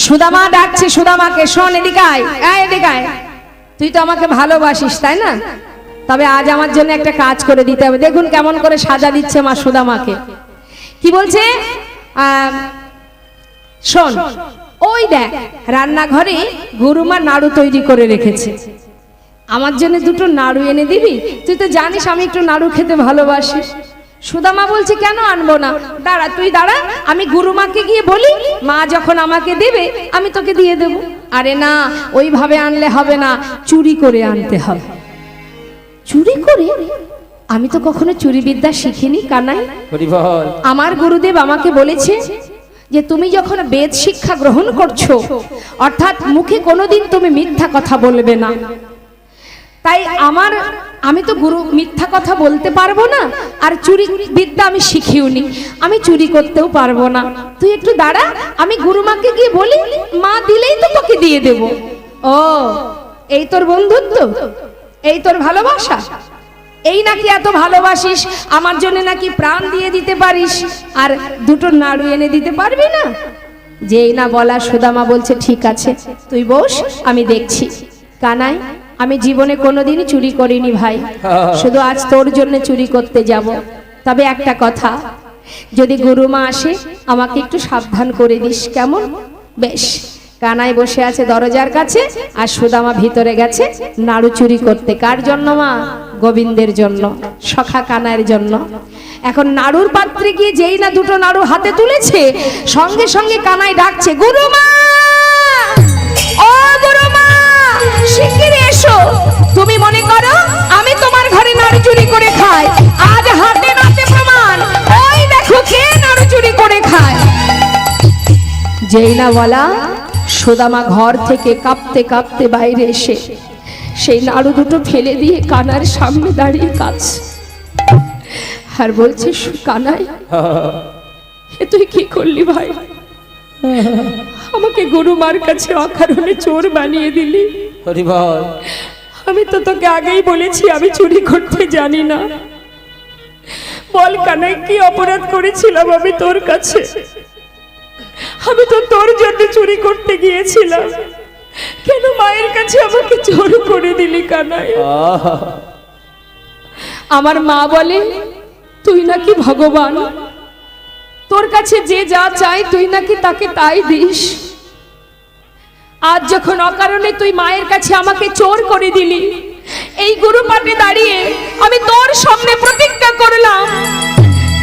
সুদামা ডাকছে সুদামাকে, শোন এদিকে আয়, এদিকে আয়, তুই তো আমাকে ভালোবাসিস তাই না, তবে আজ আমার জন্য একটা কাজ করে দিতে হবে। দেখুন কেমন করে সাজা দিচ্ছে মা সুদামাকে। কি বলছে? শোন, ওই দেখ রান্নাঘরে গুরুমা নাড়ু তৈরি করে রেখেছে, আমার জন্য দুটো নাড়ু এনে দিবি? তুই তো জানিস আমি একটু নাড়ু খেতে ভালোবাসি। সুদামা বলছে কেন আনবো না, দাঁড়া তুই দাঁড়া, আমি গুরুমাকে গিয়ে বলি, মা যখন আমাকে দেবে আমি তোকে দিয়ে দেব। আরে না, ওইভাবে আনলে হবে না, চুরি করে আনতে হবে। চুরি করে? আমি তো কখনো চুরি বিদ্যা শিখিনি কানাই। আমার গুরুদেব আমাকে বলেছে যে তুমি যখন বেদ শিক্ষা গ্রহণ করছো, অর্থাৎ মুখে কোনোদিন তুমি মিথ্যা কথা বলবে না। তাই আমি তো গুরু মিথ্যা কথা বলতে পারবো না, আর চুরি বিদ্যা আমি শিখিওনি, আমি চুরি করতেও পারবো না। তুই একটু দাঁড়া, আমি গুরুমাকে গিয়ে বলি, মা দিলেই তো তোকে দিয়ে দেব। ও, এই তোর বন্ধুত্ব, এই তোর ভালোবাসা, এই নাকি এত ভালোবাসিস, আমার জন্য নাকি প্রাণ দিয়ে দিতে পারিস, আর দুটো নাড়ু এনে দিতে পারবি না? যেই না বলা সুদামা বলছে ঠিক আছে তুই বস, আমি দেখছি। কানাই, আমি জীবনে কোনোদিন চুরি করিনি ভাই, শুধু আজ তোর জন্য চুরি করতে যাব। তবে একটা কথা, যদি গুরুমা আসে আমাকে একটু সাবধান করে দিস, কেমন? বেশ। কানাই বসে আছে দরজার কাছে, আর সুদামা ভিতরে গেছে নাড়ু চুরি করতে। কার জন্য মা? গোবিন্দের জন্য, সখা কানাইয়ের জন্য। এখন নাড়ুর পাত্রে গিয়ে যেই না দুটো নাড়ু হাতে তুলেছে, সঙ্গে সঙ্গে কানাই ডাকছে, গুরুমা, ও গুরুমা, শিগগিরই এসো। তুমি মনে করো আমি তোমার ঘরে নাড়ু চুরি করে খাই? আজ হাতে নাতে প্রমাণ, ওই দেখো কে নাড়ু চুরি করে খায়। যেই না বলা, সুদামা ঘর থেকে কাঁপতে কাঁপতে বাইরে এসে সেই নাড়ু দুটো ফেলে দিয়ে কানার সামনে দাঁড়িয়ে কাঁদছে, আর বলছে, কানাই, এ তুই কি করলি ভাই? আমাকে গুরুমার কাছে অকারণে চোর বানিয়ে দিলি। আমি তো তোকে আগেই বলেছি আমি চুরি করতে জানি না। বল কানাই, কি অপরাধ করেছিলাম আমি তোর কাছে? আমি তো তোর জন্য চুরি করতে গিয়েছিলাম, কেন মায়ের কাছে আমাকে চোর করে দিলি কানাই? আমার মা বলে তুই নাকি ভগবান, তোর কাছে যে যা চাই তুই নাকি তাকে তাই দিস। আজ যখন অকারণে তুই মায়ের কাছে আমাকে চোর করে দিলি, এই গুরুপাঠে দাঁড়িয়ে আমি তোর সামনে প্রতিজ্ঞা করলাম,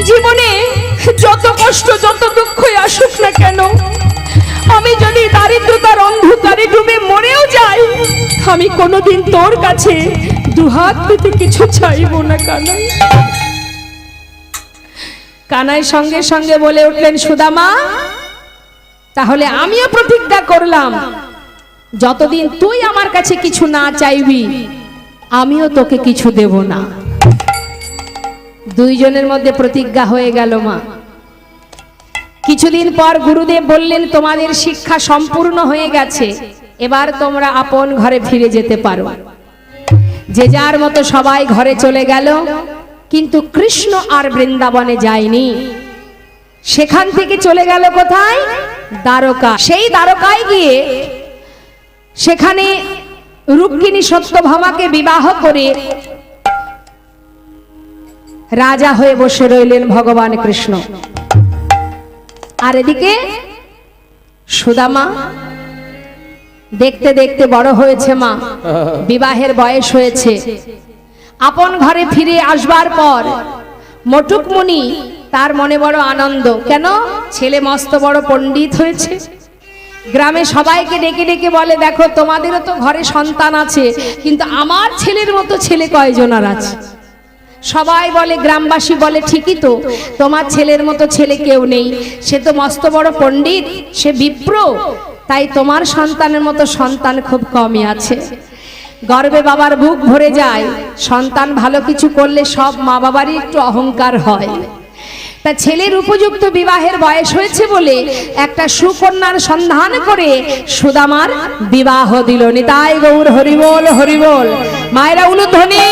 জীবনে যত কষ্ট যত দুঃখই আসুক না কেন, আমি যদি দারিদ্রতার অন্ধকারে ডুবে মরেও যাই, আমি কোনোদিন তোর কাছে দুহাত পেতে কিছু চাইবো না কানাই। কানাই সঙ্গে সঙ্গে বলে উঠলেন, সুদামা, তাহলে আমিও প্রতিজ্ঞা করলাম, যতদিন তুই আমার কাছে কিছু না চাইবি আমিও তোকে কিছু দেব না। দুইজনের মধ্যে প্রতিজ্ঞা হয়ে গেল মা। কিছুদিন পর গুরুদেব বললেন, তোমাদের শিক্ষা সম্পূর্ণ হয়ে গেছে, এবার তোমরা আপন ঘরে ফিরে যেতে পারো। যে যার মতো সবাই ঘরে চলে গেল, কিন্তু কৃষ্ণ আর বৃন্দাবনে যায়নি। সেখান থেকে চলে গেল কোথায়? দ্বারকা। সেই দ্বারকায় গিয়ে সেখানে রুক্মিণী সত্যভামাকে বিবাহ করে রাজা হয়ে বসে রইলেন ভগবান কৃষ্ণ। আর এদিকে সুদামা দেখতে দেখতে বড় হয়েছে মা, বিবাহের বয়স হয়েছে। আপন ঘরে ফিরে আসবার পর মটুক মুনি, তার মনে বড় আনন্দ, কেন? ছেলে মস্ত বড় পণ্ডিত হয়েছে। গ্রামে সবাইকে ডেকে ডেকে বলে, দেখো তোমাদেরও তো ঘরে সন্তান আছে, কিন্তু আমার ছেলের মতো ছেলে কয়জনার আছে? সবাই বলে, গ্রামবাসী বলে, ঠিকই তো, তোমার ছেলের মতো ছেলে কেউ নেই, সে তো মস্ত বড় পণ্ডিত, সে বিপ্র, তাই তোমার সন্তানের মতো সন্তান খুব কমই আছে। গর্বে বাবার বুক ভরে যায়, সন্তান ভালো কিছু করলে সব মা বাবারই একটু অহংকার হয়। তা ছেলের উপযুক্ত বিবাহের বয়স হয়েছে বলে একটা সুকন্যার সন্ধান করে সুদামার বিবাহ দিল। নিতাই গৌর হরিবোল হরিবোল। মায়েরা উলুধ্বনি।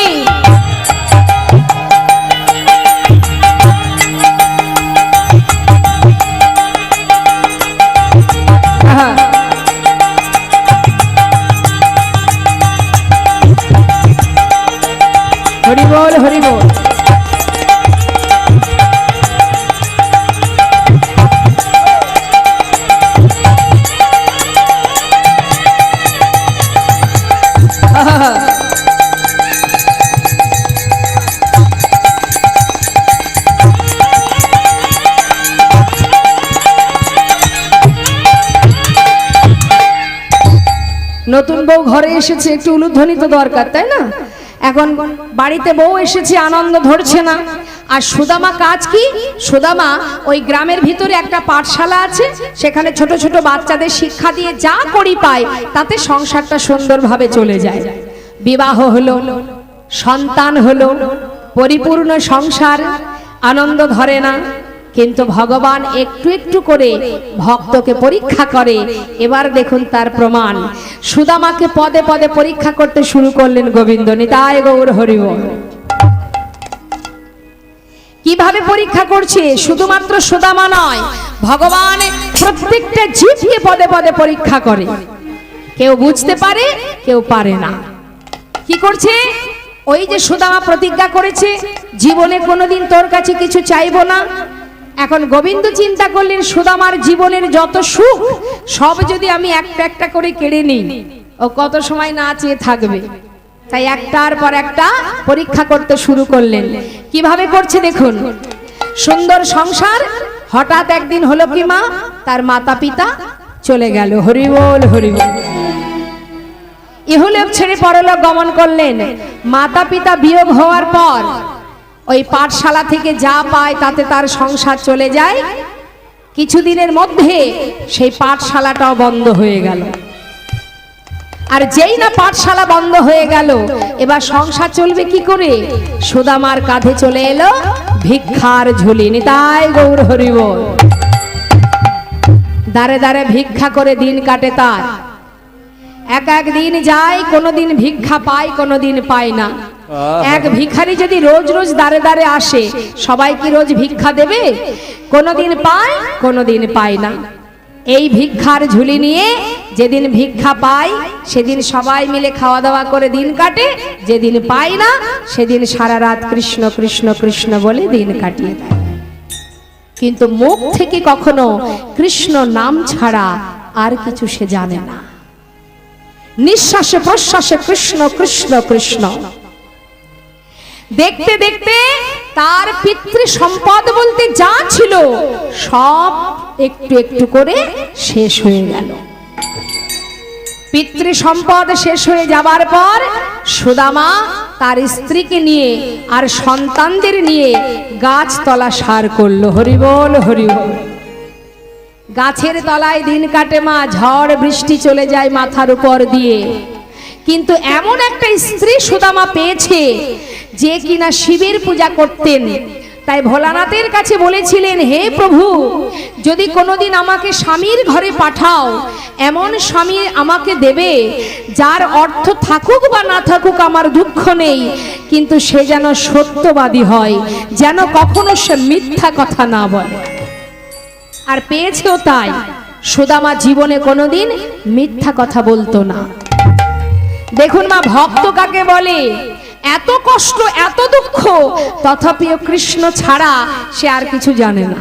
হরি বল। নতুন বউ ঘরে এসেছে, একটু উলুধ্বনি তো দরকার, তাই না? এখন বাড়িতে বউ এসেছে, আনন্দ ধরছে না। আর সুদামা কাজ কি? সুদামা ওই গ্রামের ভিতরে একটা পাঠশালা আছে, সেখানে ছোট ছোট বাচ্চাদের শিক্ষা দিয়ে যা করি পায় তাতে সংসারটা সুন্দরভাবে চলে যায়। বিবাহ হলো, সন্তান হলো, পরিপূর্ণ সংসার, আনন্দ ধরে না। কিন্তু ভগবান একটু একটু করে ভক্তকে পরীক্ষা করে। এবার দেখুন তার প্রমাণ। সুদামাকে পদে পদে পরীক্ষা করতে শুরু করলেন গোবিন্দ। নিতাই গৌর হরি বল। কিভাবে পরীক্ষা করছে? শুধুমাত্র সুদামা নয়, ভগবান প্রত্যেকটা জীবকে পদে পদে পরীক্ষা করে। কেউ বুঝতে পারে, কেউ পারে না। কি করছে? ওই যে সুদামা প্রতিজ্ঞা করেছে, জীবনে কোনোদিন তোর কাছে কিছু চাইবো না। এখন গোবিন্দ চিন্তা করলেন, সুদামার জীবনের যত সুখ সব যদি আমি একটা একটা করে কেড়ে নিই, ও কত সময় না চেয়ে থাকবে। তাই একটার পর একটা পরীক্ষা করতে শুরু করলেন। কিভাবে করছে দেখুন। সুন্দর সংসার, হঠাৎ একদিন হলো কি মা, তার মাতা পিতা চলে গেল। হরি বল হরি বল। ইহলোক ছেড়ে পরলোক গমন করলেন। মাতা পিতা বিয়োগ হওয়ার পর ওই পাঠশালা থেকে যা পায় তাতে তার সংসার চলে যায়। কিছুদিনের মধ্যে সেই পাঠশালাটাও বন্ধ হয়ে গেল। আর যেই না পাঠশালা বন্ধ হয়ে গেল, এবার সংসার চলবে কি করে? সুদামার কাঁধে চলে এলো ভিক্ষার ঝুলি। নিতাই গৌর হরি বল। দাঁড়ে দাঁড়ে ভিক্ষা করে দিন কাটে তার। এক এক দিন যায়, কোনোদিন ভিক্ষা পায়, কোনোদিন পায় না। এক ভিখারি যদি রোজ রোজ দাঁড়ে দাঁড়ে আসে, সবাই কি রোজ ভিক্ষা দেবে? কোনোদিন পায়, কোনোদিন পায় না। এই ভিক্ষার ঝুলি নিয়ে যেদিন ভিক্ষা পায় সেদিন সবাই মিলে খাওয়া দাওয়া করে দিন কাটে, যেদিন পায় না সেদিন সারা রাত কৃষ্ণ কৃষ্ণ কৃষ্ণ বলে দিন কাটিয়ে দেয়। কিন্তু মুখ থেকে কখনো কৃষ্ণ নাম ছাড়া আর কিছু সে জানে না। নিঃশ্বাসে প্রশ্বাসে কৃষ্ণ কৃষ্ণ কৃষ্ণ। দেখতে দেখতে তার পিতৃ সম্পদ বলতে যা ছিল সব একটু একটু করে শেষ হয়ে গেল। পিতৃ সম্পদ শেষ হয়ে যাবার পর সুদামা তার স্ত্রীকে নিয়ে আর সন্তানদের নিয়ে গাছ তলা সার করলো। হরি বল হরি বল। গাছের তলায় দিন কাটে মা, ঝড় বৃষ্টি চলে যায় মাথার উপর দিয়ে। কিন্তু এমন একটা স্ত্রী সুদামা পেয়েছে যে কিনা শিবের পূজা করতেন। তাই ভোলানাথের কাছে বলেছিলেন, হে প্রভু, যদি কোনোদিন আমাকে স্বামীর ঘরে পাঠাও, এমন স্বামী আমাকে দেবে যার অর্থ থাকুক বা না থাকুক আমার দুঃখ নেই, কিন্তু সে যেন সত্যবাদী হয়, যেন কখনো সে মিথ্যা কথা না বলে। আর পেয়েছেও তাই। সুদামা জীবনে কোনোদিন মিথ্যা কথা বলতো না। দেখুন মা, ভক্ত কাকে বলে? এত কষ্ট, এত দুঃখ, তথাপিও কৃষ্ণ ছাড়া সে আর কিছু জানে না।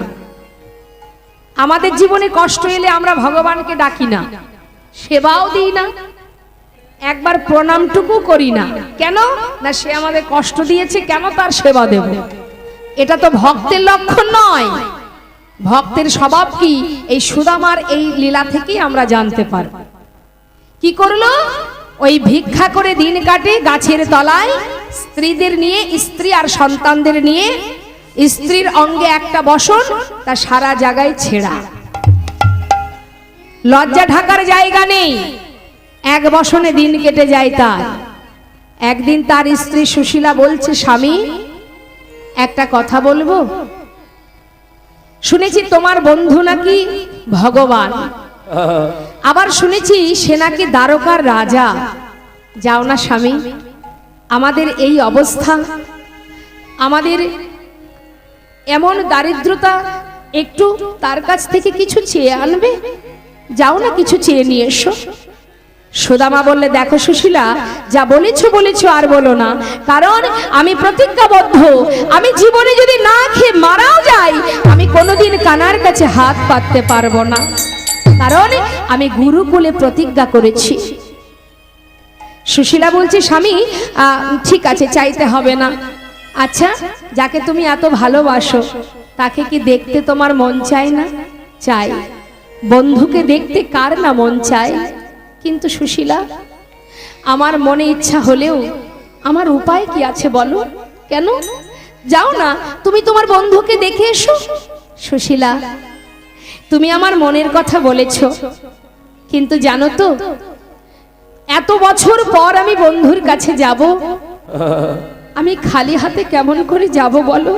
আমাদের জীবনে কষ্ট এলে আমরা ভগবানকে ডাকি না, সেবাও দিই না, একবার প্রণামটুকু করি না। কেন না? সে আমাদের কষ্ট দিয়েছে, কেন তার সেবা দেব? এটা তো ভক্তের লক্ষণ নয়। ভক্তের স্বভাব কি? এই সুদামার এই লীলা থেকেই আমরা জানতে পারব। কি করলো? ওই ভিক্ষা করে দিন কাটে গাছের তলায়, স্ত্রীদের নিয়ে, স্ত্রী আর সন্তানদের নিয়ে। স্ত্রীর অঙ্গে একটা বসন, তা সারা জায়গায় ছেঁড়া, লজ্জা ঢাকার জায়গা নেই। এক বসনে দিন কেটে যায় তার। একদিন তার স্ত্রী সুশীলা বলছে, স্বামী একটা কথা বলবো? শুনেছি তোমার বন্ধু নাকি ভগবান, আবার শুনেছি সে নাকি দ্বারকার রাজা। যাও না স্বামী, আমাদের এই অবস্থা, আমাদের এমন দারিদ্রতা, একটু তার কাছ থেকে কিছু চেয়ে আনবে। যাও না, কিছু চেয়ে নিয়ে এসো। সুদামা বললে, দেখো সুশীলা, যা বলেছো বলেছো, আর বলো না, কারণ আমি প্রতিজ্ঞাবদ্ধ, আমি জীবনে যদি না খেয়ে মারাও যাই, আমি কোনোদিন কানার কাছে হাত পাততে পারবো না, কারণ আমি গুরুকুলে প্রতিজ্ঞা করেছি। সুশীলা বলছে, স্বামী ঠিক আছে, চাইতে হবে না। আচ্ছা, যাকে তুমি এত ভালোবাসো তাকে কি দেখতে তোমার মন চায় না? চাই। বন্ধুকে দেখতে কার না মন চায়? কিন্তু সুশীলা, আমার মনে ইচ্ছা হলেও আমার উপায় কি আছে বলো? কেন? যাও না, তুমি তোমার বন্ধুকে দেখে এসো। সুশীলা, তুমি আমার মনের কথা বলেছ, কিন্তু জানো তো, এত বছর পর আমি বন্ধুর কাছে যাব, আমি খালি হাতে কেমন করে যাব বলো?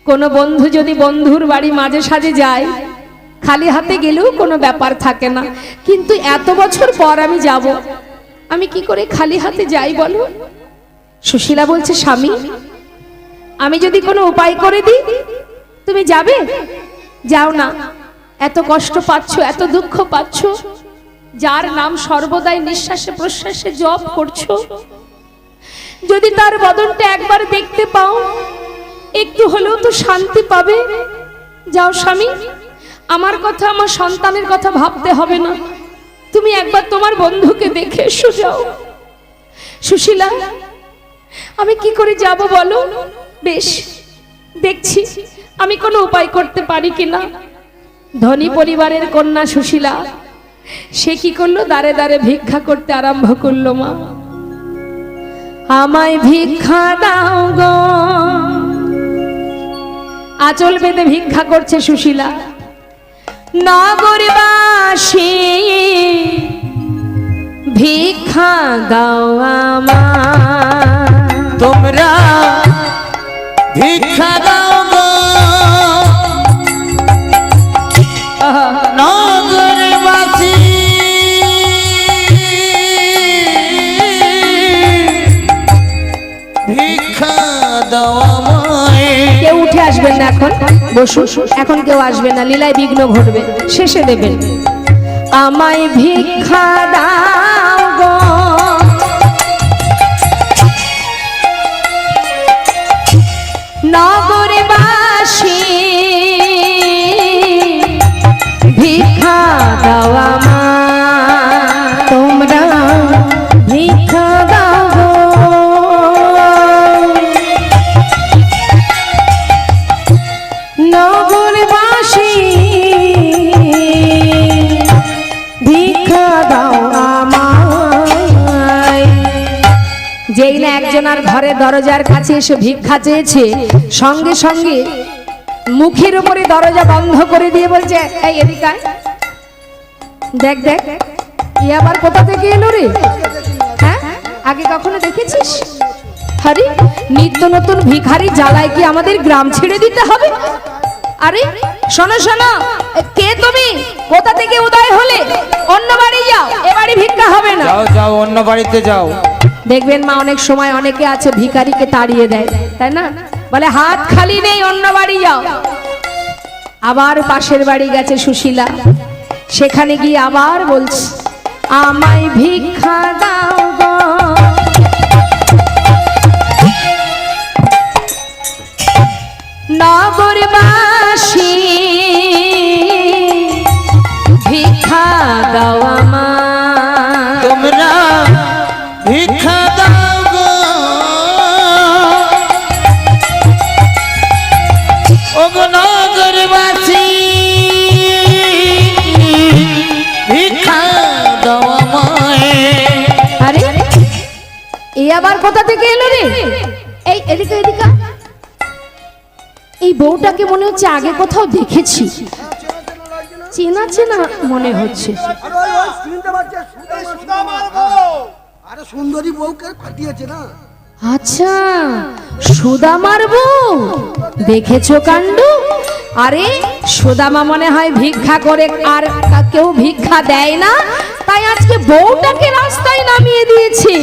কোন বন্ধু যদি বন্ধুর বাড়ি মাঝে সাঝে যায়, খালি হাতে গেলেও কোনো ব্যাপার থাকে না, কিন্তু এত বছর পর আমি যাব, আমি কি করে খালি হাতে যাই বলো? সুশীলা বলছে, স্বামী, আমি যদি কোনো উপায় করে দিই, তুমি যাবে? যাও না, এত কষ্ট পাচ্ছ, এত দুঃখ পাচ্ছ, যার নাম সর্বদাই নিঃশ্বাসে প্রশ্বাসে জপ করছো, যদি তার বদনটা একবার দেখতে পাও, একটু হলেও তো শান্তি পাবে। যাও স্বামী, আমার কথা, আমার সন্তানের কথা ভাবতে হবে না, তুমি একবার তোমার বন্ধুকে দেখে এসো, যাও। সুশীলা, আমি কি করে যাব বলো? বেশ, দেখছি আমি কোনো উপায় করতে পারি কিনা। ধনী পরিবারের কন্যা সুশীলা, সে কি করলো? দাঁড়ে দাঁড়ে ভিক্ষা করতে আরম্ভ করলো। মা, আমায় ভিক্ষা দাও গো। আঁচল বেঁধে ভিক্ষা করছে সুশীলা। নগরবাসী ভিক্ষা দাও আমায়, তোমরা ভিক্ষা দাও গো। নগরবাসী ভিক্ষা দাও আমায়। কেউ উঠে আসবেন না, এখন বসুন, এখন কেউ আসবে না, লীলায় বিঘ্ন ঘটবে, শেষে দেবেন। আমায় ভিক্ষা দাও গো, নগরবাসী ভিক্ষা দাও আমায়, তোমরা ভিক্ষা দাও গো। নগরবাসী ভিক্ষা দাও আমায়। যেই না একজনের ঘরে দরজার কাছে এসে ভিক্ষা চেয়েছে, সঙ্গে সঙ্গে মুখের উপরে দরজা বন্ধ করে দিয়ে বলছে, এই এদিকে আয়। দেখ দেখ, ই আবার কোথা থেকে এলো রে? হ্যাঁ, আগে কখনো দেখেছিস? আরে, নিত্য নতুন ভিখারি জ্বালায় কি আমাদের গ্রাম ছেড়ে দিতে হবে? আরে শোনো শোনো, কে তুমি? কোথা থেকে উদয় হলে? অন্য বাড়ি যাও, এ বাড়ি ভিক্ষা হবে না। যাও যাও, অন্য বাড়িতে যাও। দেখবেন মা, অনেক সময় অনেকে আছে ভিখারিকে তাড়িয়ে দেয়, তাই না? বলে হাত খালি নেই, অন্য বাড়ি যাও। আবার পাশের বাড়ি গেছে সুশীলা, সেখানে গিয়ে আবার বলছে, আমায় ভিক্ষা দাও গো। নগরবাসী ভিক্ষা দাও আমায়, তোমরা ভিক্ষা দাও গো। ওগো নগরবাসী ভিক্ষা দাও আমায়। আরে, এই আবার কোথা থেকে এলো রে? এই এদিকে এদিকে, এই বউটাকে মনে হচ্ছে আগে কোথাও দেখেছি, চেনা চেনা মনে হচ্ছে। আরে সুন্দরী বউকে কাটিয়েছে না? আচ্ছা, সুদামার বউ, দেখেছো কাণ্ড? আরে সুদামা মনে হয় ভিক্ষা করে, আর কেউ ভিক্ষা দেয় না, তাই আজকে বউটাকে রাস্তায় নামিয়ে দিয়েছে।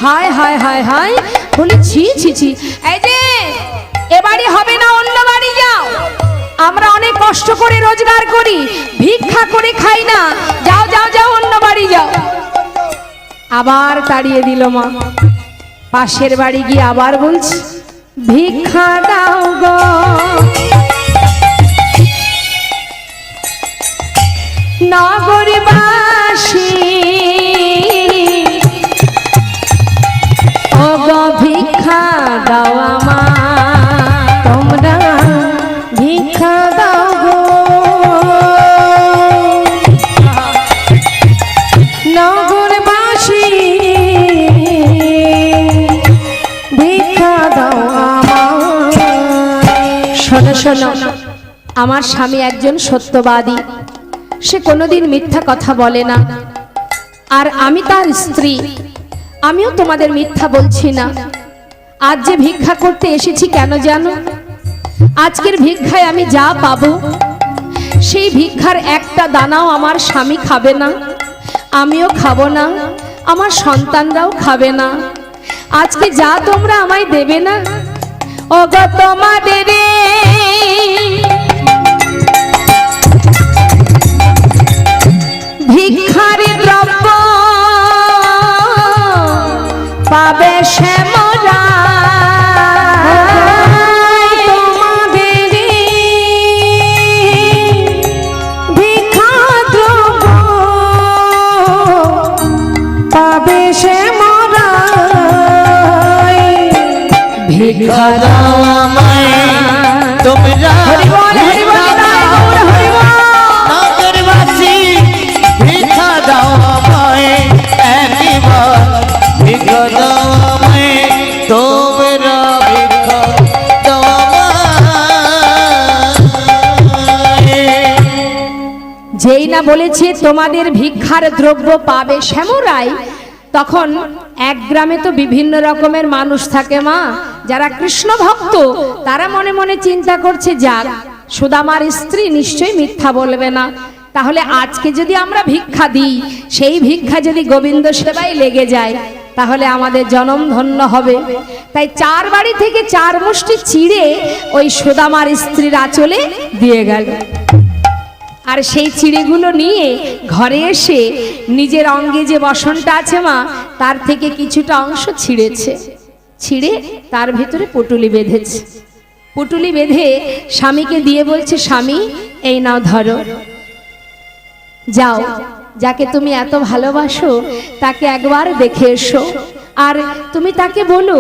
হায় হায় হায় হায়, বলে ছি ছি ছি। এই যে, এ বাড়ি হবে না, অন্য বাড়ি যাও। আমরা অনেক কষ্ট করে রোজগার করি, ভিক্ষা করে খাই না। যাও যাও যাও, অন্য বাড়ি যাও। আবার তাড়িয়ে দিল মা। পাশের বাড়ি গিয়ে আবার বলছি, ভিক্ষা দাও গো, নগরবাসী ও গো ভিক্ষা দাও আমার, তোমরা ভিক্ষা দাও গো, নগরবাসী ভিক্ষা দাও আমার। শোনো শোনো, আমার স্বামী একজন সত্যবাদী, সে কোনোদিন মিথ্যা কথা বলে না, আর আমি তার স্ত্রী, আমিও তোমাদের মিথ্যা বলছি না। আজ যে ভিক্ষা করতে এসেছি কেন জানো? আজকের ভিক্ষায় আমি যা পাবো সেই ভিক্ষার একটা দানাও আমার স্বামী খাবে না, আমিও খাবো না, আমার সন্তানরাও খাবে না। আজকে যা তোমরা আমায় দেবে না, ওগো তোমাদের ভিক্ষার দ্রব্য পাবে সে মোরা, তোমাদের ভিক্ষা দ্রব্য পাবে সে মোরা, ভিক্ষা দাও আমায়, তোমরা হরি বল হরি বল জয় গৌর হরি বল। নগরবাসী ভিক্ষা দাও আমায়, একবার ভিক্ষা দাও আমায়, তোমরা ভিক্ষা দাও আমায়। যেই না বলেছে তোমাদের ভিক্ষার দ্রব্য পাবে শ্যামরাই, তখন এক গ্রামে তো বিভিন্ন রকমের মানুষ থাকে মা, যারা কৃষ্ণ ভক্ত, তারা মনে মনে চিন্তা করছে, যাক সুদামার স্ত্রী নিশ্চয়ই মিথ্যা বলবে না, তাহলে আজকে যদি আমরা ভিক্ষা দিই, সেই ভিক্ষা যদি গোবিন্দ সেবায় লেগে যায়, তাহলে আমাদের জনম ধন্য হবে। তাই চার বাড়ি থেকে চার মুষ্টি চিড়ে ওই সুদামার স্ত্রীর আঁচলে দিয়ে গেল। আর সেই চিড়েগুলো নিয়ে ঘরে এসে নিজের অঙ্গে যে বসনটা আছে মা, তার থেকে কিছুটা অংশ ছিঁড়েছে, ছিঁড়ে তার ভিতরে পুটুলি বেঁধেছে। পুটুলি বেঁধে স্বামীকে দিয়ে বলছে, স্বামী এই নাও ধরো, যাও যাকে তুমি এত ভালোবাসো তাকে একবার দেখে এসো, আর তুমি তাকে বলো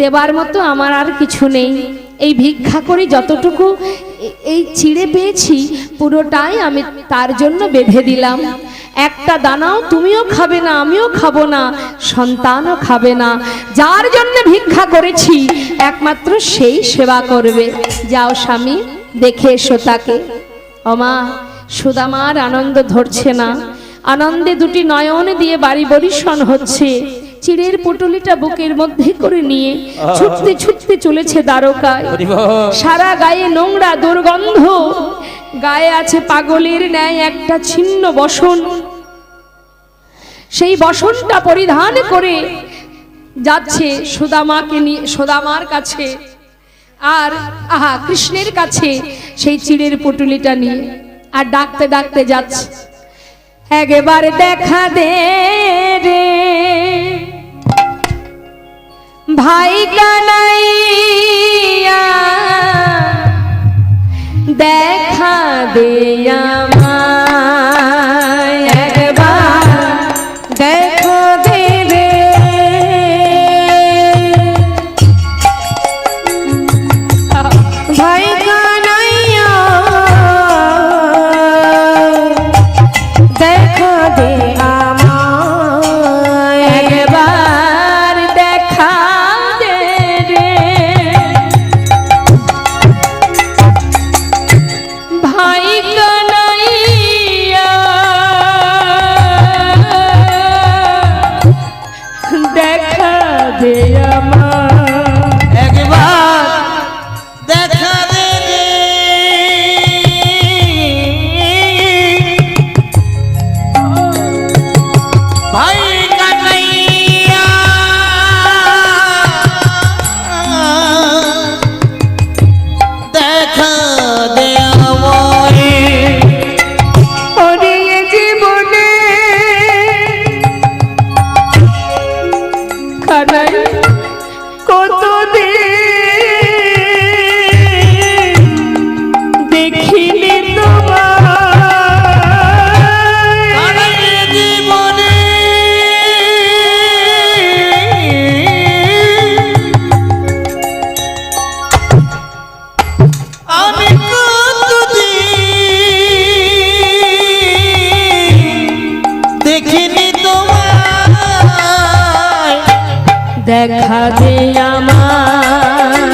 দেবার মতো আমার আর কিছু নেই, এই ভিক্ষা করে যতটুকু এই চিড়ে পেয়েছি পুরোটাই আমি তার জন্য বেঁধে দিলাম, একটা দানাও তুমিও খাবে না, আমিও খাবো না, সন্তানও খাবে না, যার জন্য ভিক্ষা করেছি একমাত্র সেই সেবা করবে, যাও স্বামী দেখে এসো তাকে। ওমা, সুদামার আনন্দ ধরছে না, আনন্দে দুটি নয়ন দিয়ে বাড়ি বরিশন হচ্ছে। চিড়ের পুটুলিটা বুকের মধ্যে করে নিয়ে ছুটতে ছুটতে চলেছে দ্বারকায়। সারা গায়ে নোংরা দুর্গন্ধ, গায়ে আছে পাগলের ন্যায় একটা ছিন্ন বসন, সেই বসনটা পরিধান করে যাচ্ছে সুদামাকে নিয়ে, সুদামার কাছে, আর আহা কৃষ্ণের কাছে সেই চিড়ের পুটুলিটা নিয়ে, আর ডাকতে ডাকতে যাচ্ছে, একবার দেখা দে রে ভাই কানাইয়া, দেখা দে আমায়, একবার দেখা দে রে ভাই কানাইয়া, দেখা দে আমায়, একবার দেখা দে রে ভাই কানাইয়া, দেখা দে আমায়, একবার দেখা দে রে ভাই কানাইয়া, দেখা দে আমায়। ওরে জীবনে দেখা দে আমার,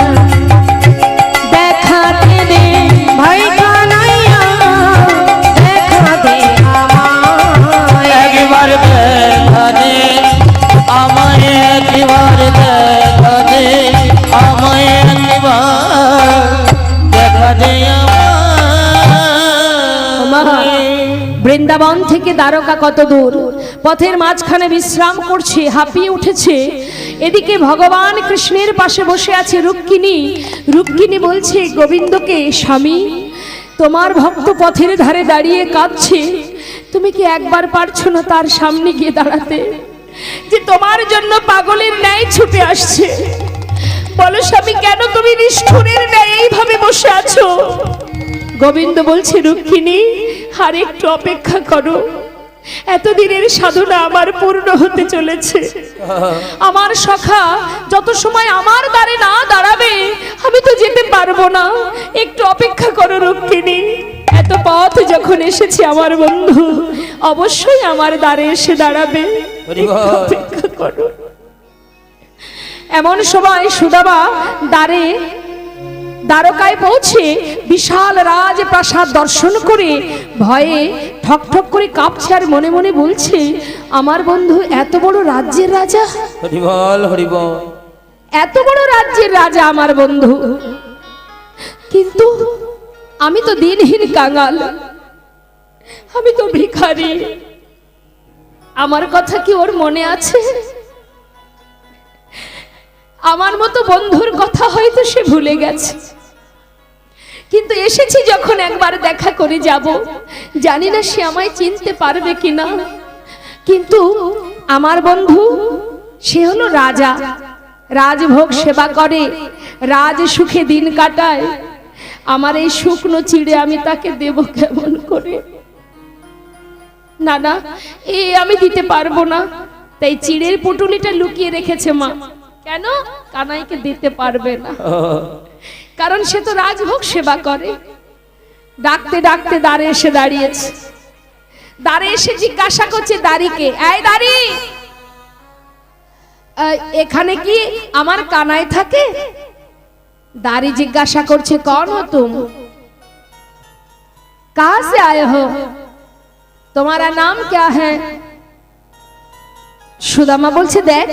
দেখা দে ভাই কানাইয়া, দেখা দে আমায়। একবার দেখা দে আমায়, একবার দেখা দে আমায়, একবার দেখা দে আমায়। বৃন্দাবন থেকে দ্বারকা কত দূর, পথের মাঝখানে বিশ্রাম করছে, হাঁপিয়ে উঠেছে। এদিকে ভগবান কৃষ্ণের পাশে বসে আছে রুক্মিণী। রুক্মিণী বলছে গোবিন্দকে, স্বামী তোমার ভক্ত পথের ধারে দাঁড়িয়ে কাঁদছে, তুমি কি একবার পারছো না তার সামনে গিয়ে দাঁড়াতে, যে তোমার জন্য পাগলের ন্যায় ছুটে আসছে? বলো স্বামী, কেন তুমি নিষ্ঠুরের ন্যায় এইভাবে বসে আছো? গোবিন্দ বলছে, রুক্মিণী আর একটু অপেক্ষা করো, এতদিনের সাধনা আমার পূর্ণ হতে চলেছে। আমার সখা যত সময় আমার দ্বারে না দাঁড়াবে আমি তো যেতে পারবো না, একটু অপেক্ষা করো রুক্মিণী। এত পথ যখন এসেছি আমার বন্ধু অবশ্যই আমার দ্বারে এসে দাঁড়াবে, একটু অপেক্ষা করো। এমন সময় সুদামা দ্বারকায় পৌঁছে বিশাল রাজপ্রাসাদ দর্শন করে ভয়ে ঠকঠক করে কাঁপছে আর মনে মনে বলছে, আমার বন্ধু এত বড় রাজ্যের রাজা, হরি বল হরি বল, এত বড় রাজ্যের রাজা আমার বন্ধু, কিন্তু আমি তো দিনহীন কাঙাল, আমি তো ভিখারি, আমার কথা কি ওর মনে আছে? আমার মতো বন্ধুর কথা হয়তো সে ভুলে গেছে, কিন্তু এসেছি যখন একবার দেখা করে যাব, জানি না সে আমায় চিনতে পারবে কিনা। কিন্তু আমার বন্ধু সে হলো রাজা, রাজভোগ সেবা করে, রাজ সুখে দিন কাটায়, আমার এই শুকনো চিড়ে আমি তাকে দেব কেমন করে? না না, এ আমি দিতে পারবো না। তাই চিড়ের পুটুলিটা লুকিয়ে রেখেছে মা। কেন? কানাইকে দিতে পারবে না, কারণ সে তো রাজভোগ সেবা করে। ডাকতে ডাকতে দ্বারে এসে দাঁড়িয়েছে, দ্বারে এসে জিজ্ঞাসা করছে দাঁড়িকে, এই দাঁড়ি, এখানে কি আমার কানাই থাকে? दारी जिज्ञासा करछे कौन हो तुम, कहाँ से आए हो, तुम्हारा नाम क्या है? सुदामा बोलছে देख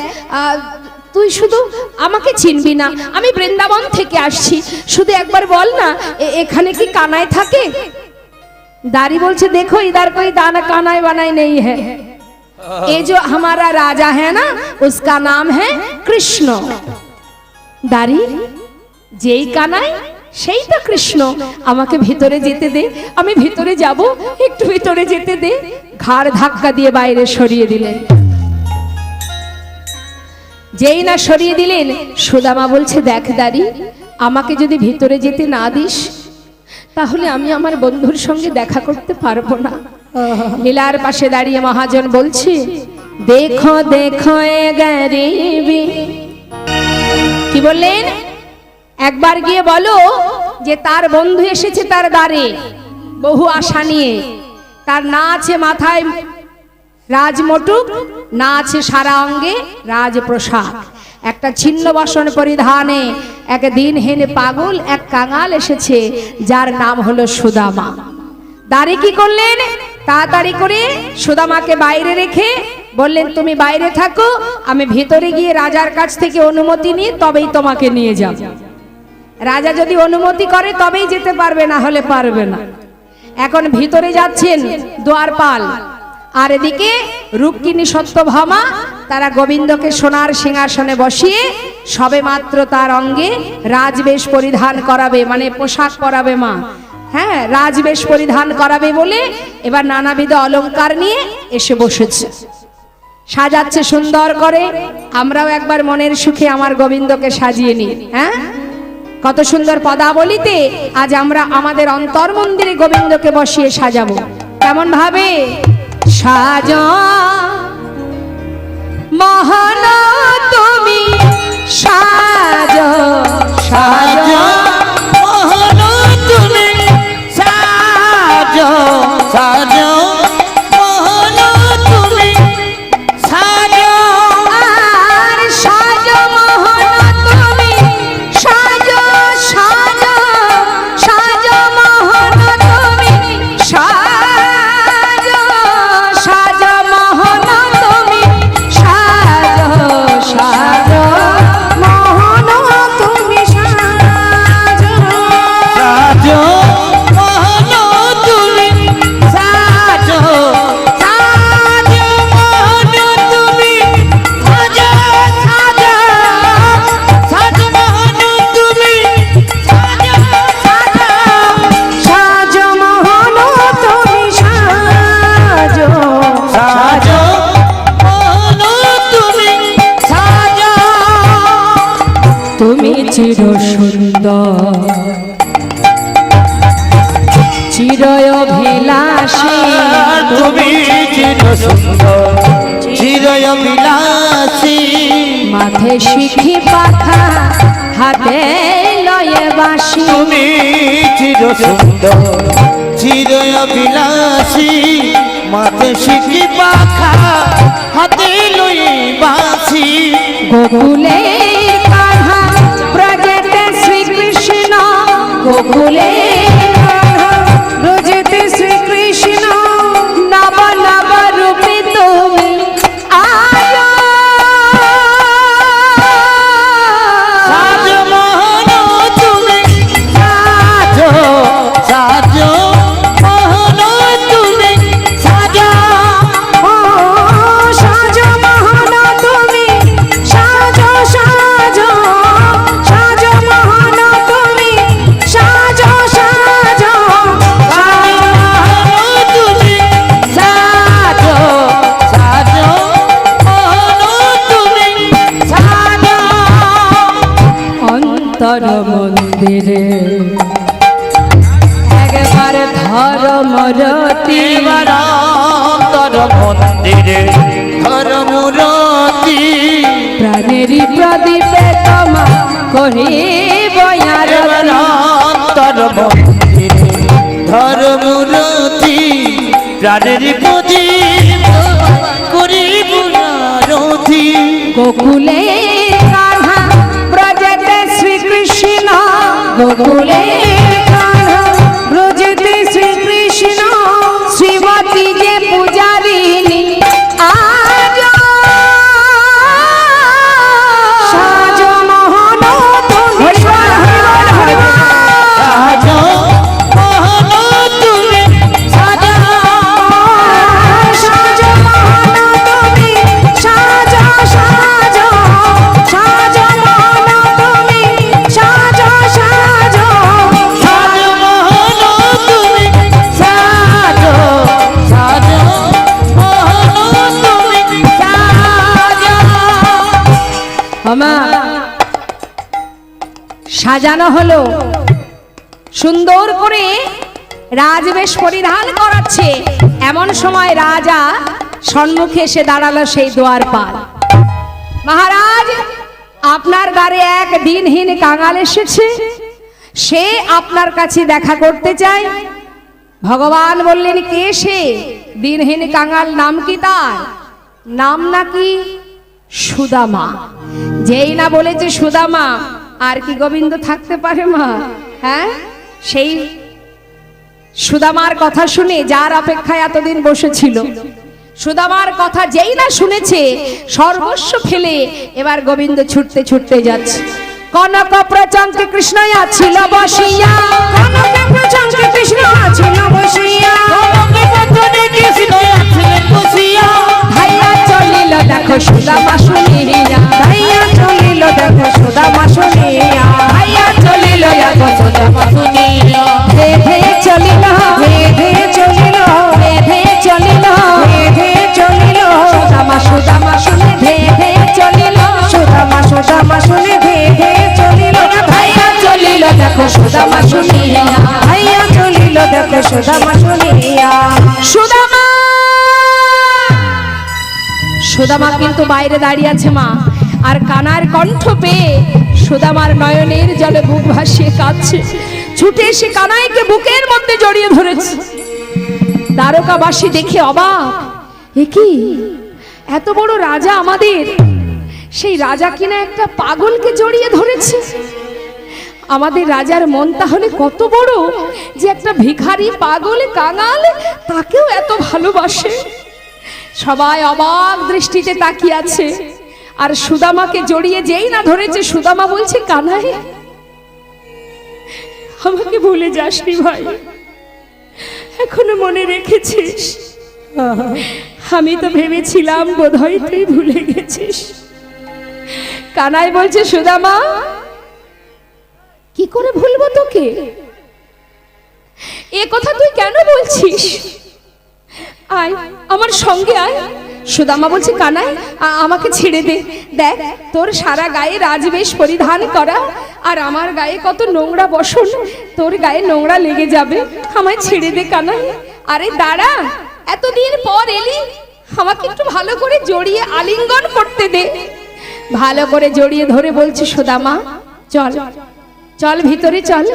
তুই শুধু আমাকে চিনবি না, আমি বৃন্দাবন থেকে আসছি, শুধু একবার বল না এখানে কি কানাই থাকে? दारी बोलছে देखो इधर कोई दाना कानाई बनाई नहीं है, ये जो हमारा राजा है ना उसका नाम है कृष्ण। दारी যেই কানাই সেই তো কৃষ্ণ, আমাকে ভিতরে যেতে দে, আমি ভিতরে যাব, একটু ভিতরে যেতে দে। ঘাড় ধাক্কা দিয়ে বাইরে সরিয়ে দিলেন। যেই না সরিয়ে দিলেন, সুদামা বলছে দেখ দাঁড়ি, আমাকে যদি ভিতরে যেতে না দিস তাহলে আমি আমার বন্ধুর সঙ্গে দেখা করতে পারবো না। লীলার পাশে দাঁড়িয়ে মহাজন বলছে দেখো দেখো এ গরিবি, কি বললেন? একবার গিয়ে বলো যে তার বন্ধু এসেছে তার দ্বারে বহু আশা নিয়ে, তার না আছে মাথায় রাজমটুক, না আছে সারা অঙ্গে রাজপ্রসাদ, একটা ছিন্ন বসন পরিধানে এক দিনহীন পাগল এক কাঙাল এসেছে যার নাম হলো সুদামা। দাঁড়ি কি করলেন? তাড়াতাড়ি করে সুদামাকে বাইরে রেখে বললেন তুমি বাইরে থাকো, আমি ভিতরে গিয়ে রাজার কাছ থেকে অনুমতি নিয়ে তবেই তোমাকে নিয়ে যাব। রাজা যদি অনুমতি করে তবেই যেতে পারবে, না হলে পারবে না। এখন ভিতরে যাচ্ছেন দ্বারপাল, আর এদিকে রুক্মিণী সত্যভামা তারা গোবিন্দকে সোনার সিংহাসনে বসিয়ে সবে মাত্র তার অঙ্গে রাজবেশ পরিধান করাবে, মানে পোশাক পরাবে মা, হ্যাঁ রাজবেশ পরিধান করাবে বলে এবার নানাবিধ অলংকার নিয়ে এসে বসেছে, সাজাচ্ছে সুন্দর করে। আমরাও একবার মনের সুখে আমার গোবিন্দকে সাজিয়ে নিই। হ্যাঁ, কত সুন্দর পদাবলিতে আজ আমরা আমাদের অন্তর মন্দিরে গোবিন্দকে বসিয়ে সাজাবো। কেমন ভাবে সাজা মহান তুমি, সাজা সাজা মহান তুমি, সাজো সাজো মহান তুমি, সাজো আর সাজা চির সুন্দর চিরয় অভিলাষী তুমি চির সুন্দর চিরয় বিলাসী মাথে শিখি পাখা হাতে লয়ে বাঁশি তুমি চির সুন্দর চিরয় বিলাসী মাথে শিখি পাখা হাতে লই বাঁশি গোকুলে কাহা ব্রজেতে শ্রীকৃষ্ণ গোকুলে কাহা ব্রজেতে শ্রীকৃষ্ণ নব নব রূপে তুমি আয়ো সাজো মোহন তুমি সাজো সাজো মোহন তুমি সাজো ও সাজো মোহন তুমি সাজো সাজো সাজো মোহন তুমি সাজো সাজো তুমি সাজো সাজো মোহন তুমি সাজো অন্তর মন্দিরে একবার ধর্মরতি এবার অন্তর মন্দিরে ধর্মরতি প্রাণেরই প্রদীপে তোমা কহিব এবার আরতি অন্তর মন্দিরে ধর্মরতি প্রাণের প্রদীপ করিব আরতি গোকুলে কাহা ব্রজেতে শ্রীকৃষ্ণ গোকুলে কাহা ব্রজেতে শ্রীকৃষ্ণ শ্রীমতী যে পূজারিণী আজ সাজো মোহন তুমি সাজো মোহন তুমি সাজো সাজো মোহন তুমি সাজো সাজো সাজো মোহন তুমি সাজো সাজো সাজো মোহন তুমি সাজো সাজো মোহন তুমি সাজো আমা সাজানো হলো সুন্দর করে রাজবেশ পরিধান করাচ্ছে এমন সময় রাজা সম্মুখে এসে দাঁড়ালো সেই দ্বারপাল মহারাজ আপনার দ্বারে এক দিনহীন কাঙাল এসেছে সে আপনার কাছে দেখা করতে চায় ভগবান বললেন কে সে দিনহীন কাঙাল নাম কি তার নাম নাকি সুদামা যেই না বলেছে সুদামা আর কি গোবিন্দ থাকতে পারে মা হ্যাঁ সেই সুদামার কথা শুনে যার অপেক্ষায় এতদিন বসেছিল সুদামার কথা যেই না শুনেছে সর্বস্ব ফেলে এবার গোবিন্দ ছুটতে ছুটতে যাচ্ছে কনক প্রচঙ্কে কৃষ্ণ আছিল বসিয়া কনক প্রচঙ্কে কৃষ্ণ আছিল বসিয়া ধাইয়া চলিল দেখো সুদামা শুনিয়া ধাইয়া চলিল দেখো সুদামা শুনিয়া ধাইয়া চলিল দেখো সুদামা শুনিয়া ধে ধে চলিল ধে ধে চলিল ধে ধে চলিল ধে ধে চলিল সুদামা সুদামা শুনে ধে ধে চলিল সুদামা সুদামা শুনে ধে ধে চলিল ধাইয়া চলিল দেখো সুদামা শুনিয়া ধাইয়া চলিল দেখো সুদামা শুনিয়া সুদামা সুদামা কিন্তু বাইরে দাঁড়িয়ে আছে মা আর কানার কণ্ঠ পেয়ে সুদামার নয়নের জলে বুক ভাসিয়ে কাঁদছে ছুটে এসে কানাইকে বুকের মধ্যে জড়িয়ে ধরেছে দ্বারকাবাসী দেখে অবাক এ কি এত বড় রাজা আমাদের সেই রাজা কিনা একটা পাগলকে জড়িয়ে ধরেছে আমাদের রাজার মন তাহলে কত বড় যে একটা ভিখারি পাগল কাঙাল তাকেও এত ভালোবাসে সবাই অবাক দৃষ্টিতে তাকিয়ে আছে আর সুদামাকে জড়িয়ে যেই না ধরেছে সুদামা বলছে কানাই আমাকে ভুলে যাসনি ভাই এখনো মনে রেখেছিস আমি তো ভেবেছিলাম বোধহয় তুই ভুলে গেছিস কানাই বলছে সুদামা কি করে ভুলবো তোকে এ কথা তুই কেন বলছিস আয় আমার সঙ্গে আয় সুদামা বলছে কানাই আমাকে ছেড়ে দে, দেখ তোর সারা গায়ে রাজবেশ পরিধান করা আর আমার গায়ে কত নোংরা বসন, তোর গায়ে নোংরা লেগে যাবে, আমায় ছেড়ে দে কানাই। আরে দাঁড়া, এতদিন পর এলি, আমাকে একটু ভালো করে জড়িয়ে আলিঙ্গন করতে দে। ভালো করে জড়িয়ে ধরে বলছে সুদামা চল চল ভিতরে চল।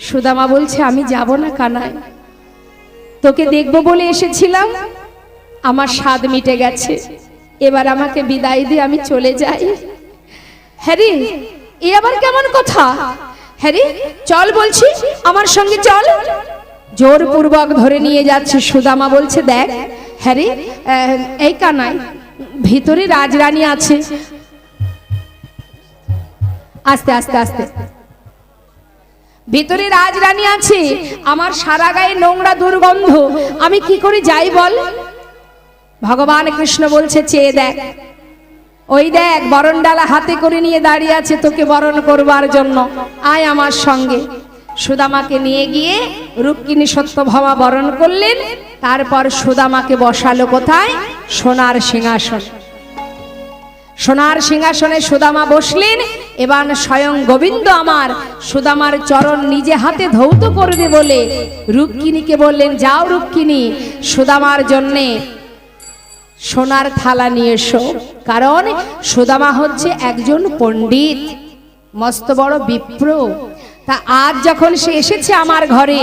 সুদামা বলছে আমি যাব না কানাই, তোকে দেখবো বলে এসেছিলাম, আমার স্বাদ মিটে গেছে, এবার আমাকে বিদায় দিয়ে আমি চলে যাই। হ্যারি এ আবার কেমন কথা? হ্যারি চল বলছি, আমার সঙ্গে চল। জোরপূর্বক ধরে নিয়ে যাচ্ছে। সুদামা বলছে দেখ হ্যারি, এই কানাই ভিতরে রাজরানী আছে। আস্তে আস্তে আস্তে, ভিতরে রাজরানী আছে, আমার সারা গায়ে নোংরা দুর্গন্ধ, আমি কি করে যাই বল? ভগবান কৃষ্ণ বলছে চেয়ে দেখ, ওই দেখ বরণডালা হাতে করে নিয়ে দাঁড়িয়ে আছে তোকে বরণ করবার জন্য, আয় আমার সঙ্গে। সুদামাকে নিয়ে গিয়ে রুক্মিণী সত্যভামা বরণ করলেন। তারপর সুদামাকে বসালো কোথায়? সোনার সিংহাসন। সোনার সিংহাসনে সুদামা বসলেন। এবার স্বয়ং গোবিন্দ আমার সুদামার চরণ নিজে হাতে ধৌত করবে বলে রুক্মিণীকে বললেন, যাও রুক্মিণী সুদামার জন্যে সোনার থালা নিয়ে এসো। কারণ সুদামা হচ্ছে একজন পণ্ডিত, মস্ত বড় বিপ্র। তা আজ যখন সে এসেছে আমার ঘরে,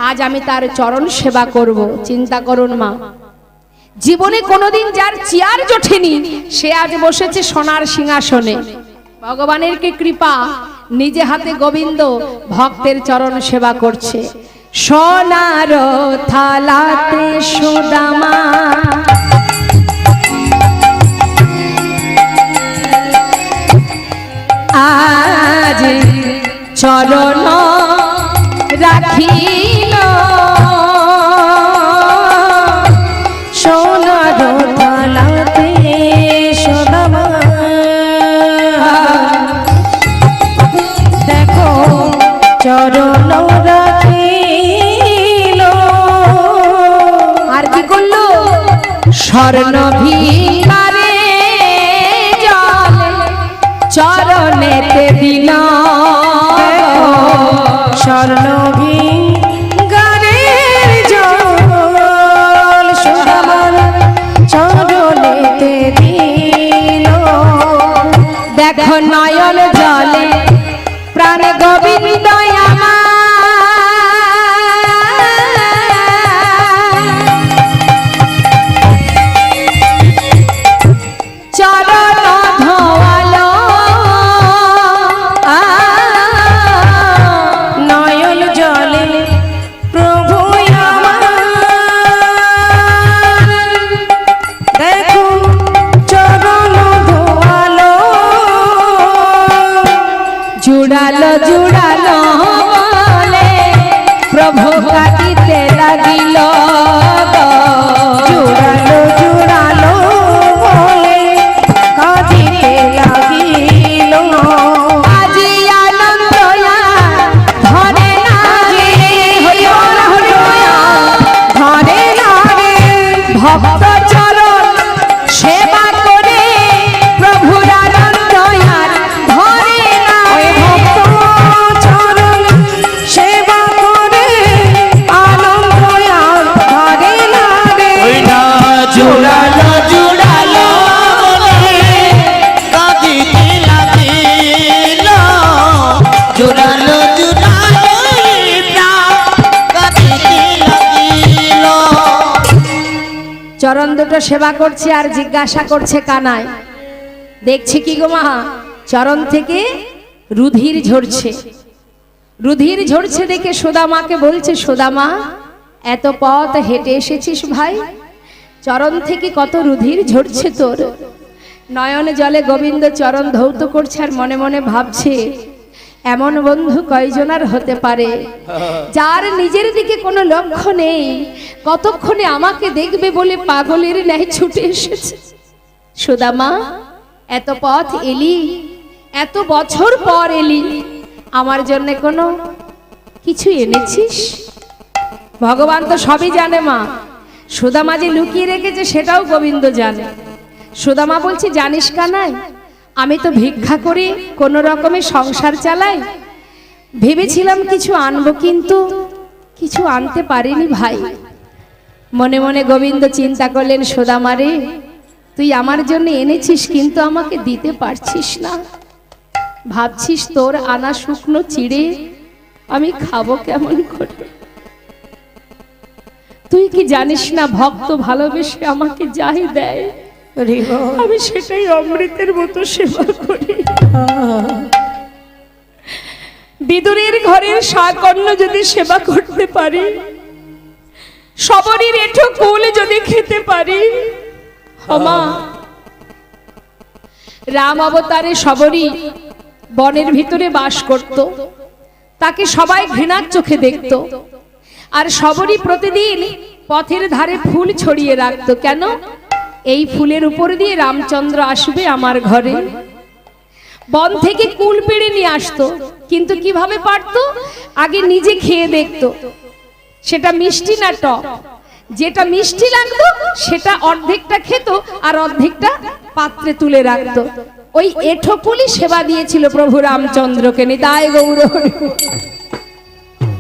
আজ আমি তার চরণ সেবা করব। চিন্তা করুন মা, জীবনে কোনোদিন যার চেয়ার জোটেনি সে আজ বসেছে সোনার সিংহাসনে। ভগবানের কি কৃপা, নিজে হাতে গোবিন্দ ভক্তের চরণ সেবা করছে। সোনার থালাতে সুদামা আজ চরণ রাখিল, সোনার থালাতে সুদামা দেখো চরণ রাখিল। আর কি করলো? স্বর্ণ ভিকারে জল চরণেতে দিল, স্বর্ণ ভিকারের জল সুদামার চরণেতে দিল। দেখো নয়ন জলে প্রাণ গোবিন্দ আমার, চরণ ধোয়ালো নয়ন জলে প্রভু আমার। দেখো চরণ ধোয়ালো, জুড়ালো জুড়ালো বলে প্রভু কাঁদিতে লাগিল, জুড়ালো জুড়ালো বলে কাঁদিতে লাগিল। আজি আনন্দ ধরে না রে, ধরে না রে ভক্ত চরণ সেবা করে প্রভুর আনন্দ ধরে না রে, ভক্ত চরণ সেবা করে আনন্দ ধরে না রে। জুড়ালো জুড়ালো বলে কাঁদিতে লাগিল, জুড়ালো জুড়ালো কাঁদিতে লাগিল। চরণ দুটো সেবা করছে আর জিজ্ঞাসা করছে কানাই, দেখছি কি গো মা? চরণ থেকে রুধির ঝরছে। রুধির ঝরছে দেখে সুদামাকে বলছে, সুদামা এত পথ হেঁটে এসেছিস ভাই, চরণ থেকে কত রুধির ঝরছে তোর। নয়ন জলে গোবিন্দ চরণ ধৌত করছে আর মনে মনে ভাবছে, এমন বন্ধু কয়জনার হতে পারে যার নিজের দিকে কোনো লক্ষ্য নেই, কতক্ষণে আমাকে দেখবে বলে পাগলের ন্যায় ছুটে এসেছে। সুদামা এত পথ এলি, এত বছর পর এলি, আমার জন্য কোনো কিছু এনেছিস? ভগবান তো সবই জানে মা, সুদামা যে লুকিয়ে রেখেছে সেটাও গোবিন্দ জানে। সুদামা বলছে, জানিস কানাই, আমি তো ভিক্ষা করি, কোনো রকমে সংসার চালাই। ভেবেছিলাম কিছু আনবো, কিন্তু কিছু আনতে পারিনি ভাই। মনে মনে গোবিন্দ চিন্তা করলেন, সুদামা রে, তুই আমার জন্য এনেছিস কিন্তু আমাকে দিতে পারছিস না। ভাবছিস তোর আনা শুকনো চিড়ে আমি খাবো কেমন করে? তুই কি জানিস না ভক্ত ভালোবেসে আমাকে যাই দেয় আমি সেটাই অমৃতের মতো সেবা করি। বিদুরের ঘরের শাকন্ন যদি সেবা করতে পারি, সবরই এঠো কুল যদি খেতে পারি, মা রাম অবতারে সবরই বনের ভিতরে বাস করত, তাকে সবাই ঘৃণার চোখে দেখত। আর সবরই প্রতিদিন পথের ধারে ফুল ছড়িয়ে রাখত। কেন? এই ফুলের উপর দিয়ে রামচন্দ্র আসবে আমার ঘরে। বন থেকে কুল পেড়ে নিয়ে আসতো, কিন্তু কিভাবে পারতো? আগে নিজে খেয়ে দেখতো সেটা মিষ্টি না টক। যেটা মিষ্টি লাগতো সেটা অর্ধেকটা খেত আর অর্ধেকটা পাত্রে তুলে রাখতো। ওই এঠো কুলই সেবা দিয়েছিল প্রভু রামচন্দ্রকে। নিতাই গৌর হরি।